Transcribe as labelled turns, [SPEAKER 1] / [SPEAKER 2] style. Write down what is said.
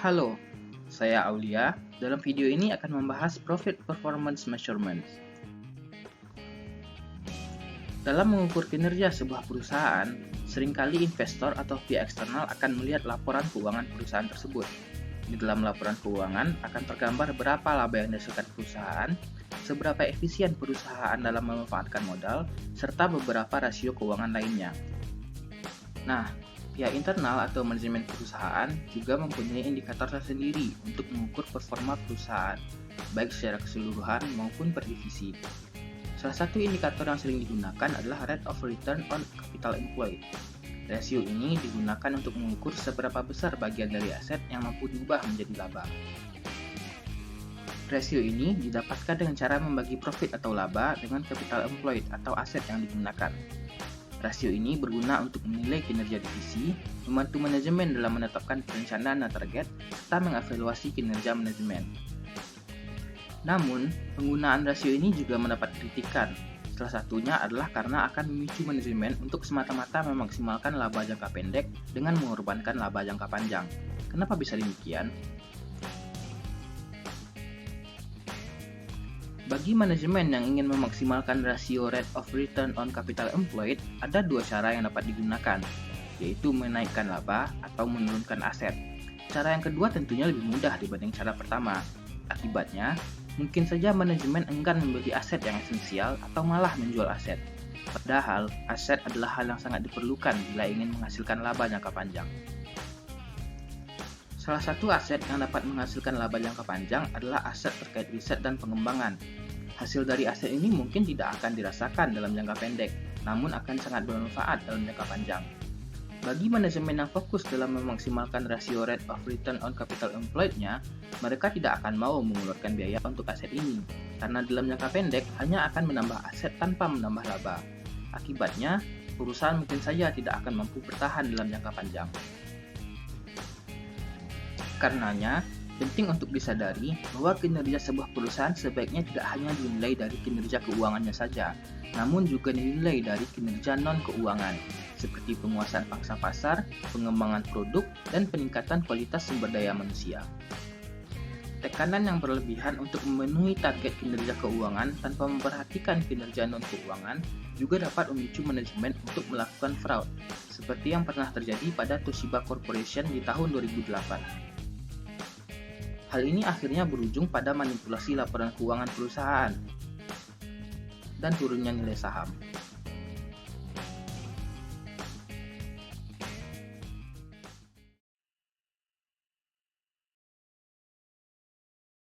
[SPEAKER 1] Halo, saya Aulia. Dalam video ini akan membahas Profit Performance Measurement. Dalam mengukur kinerja sebuah perusahaan, seringkali investor atau pihak eksternal akan melihat laporan keuangan perusahaan tersebut. Di dalam laporan keuangan akan tergambar berapa laba yang dihasilkan perusahaan, seberapa efisien perusahaan dalam memanfaatkan modal, serta beberapa rasio keuangan lainnya. Nah, pihak internal atau manajemen perusahaan juga mempunyai indikator tersendiri untuk mengukur performa perusahaan, baik secara keseluruhan maupun per divisi. Salah satu indikator yang sering digunakan adalah Rate of Return on Capital Employed. Rasio ini digunakan untuk mengukur seberapa besar bagian dari aset yang mampu diubah menjadi laba. Rasio ini didapatkan dengan cara membagi profit atau laba dengan capital employed atau aset yang digunakan. Rasio ini berguna untuk menilai kinerja divisi, membantu manajemen dalam menetapkan perencanaan dan target, serta mengevaluasi kinerja manajemen. Namun, penggunaan rasio ini juga mendapat kritikan. Salah satunya adalah karena akan memicu manajemen untuk semata-mata memaksimalkan laba jangka pendek dengan mengorbankan laba jangka panjang. Kenapa bisa demikian? Bagi manajemen yang ingin memaksimalkan rasio Rate of Return on Capital Employed, ada dua cara yang dapat digunakan, yaitu menaikkan laba atau menurunkan aset. Cara yang kedua tentunya lebih mudah dibanding cara pertama. Akibatnya, mungkin saja manajemen enggan membeli aset yang esensial atau malah menjual aset. Padahal, aset adalah hal yang sangat diperlukan bila ingin menghasilkan laba jangka panjang. Salah satu aset yang dapat menghasilkan laba jangka panjang adalah aset terkait riset dan pengembangan. Hasil dari aset ini mungkin tidak akan dirasakan dalam jangka pendek, namun akan sangat bermanfaat dalam jangka panjang. Bagi manajemen yang fokus dalam memaksimalkan rasio Rate of Return on Capital Employed-nya, mereka tidak akan mau mengeluarkan biaya untuk aset ini, karena dalam jangka pendek hanya akan menambah aset tanpa menambah laba. Akibatnya, perusahaan mungkin saja tidak akan mampu bertahan dalam jangka panjang. Karenanya, penting untuk disadari bahwa kinerja sebuah perusahaan sebaiknya tidak hanya dinilai dari kinerja keuangannya saja, namun juga dinilai dari kinerja non-keuangan, seperti penguasaan pangsa pasar, pengembangan produk, dan peningkatan kualitas sumber daya manusia. Tekanan yang berlebihan untuk memenuhi target kinerja keuangan tanpa memperhatikan kinerja non-keuangan juga dapat memicu manajemen untuk melakukan fraud, seperti yang pernah terjadi pada Toshiba Corporation di tahun 2008. Hal ini akhirnya berujung pada manipulasi laporan keuangan perusahaan dan turunnya nilai saham.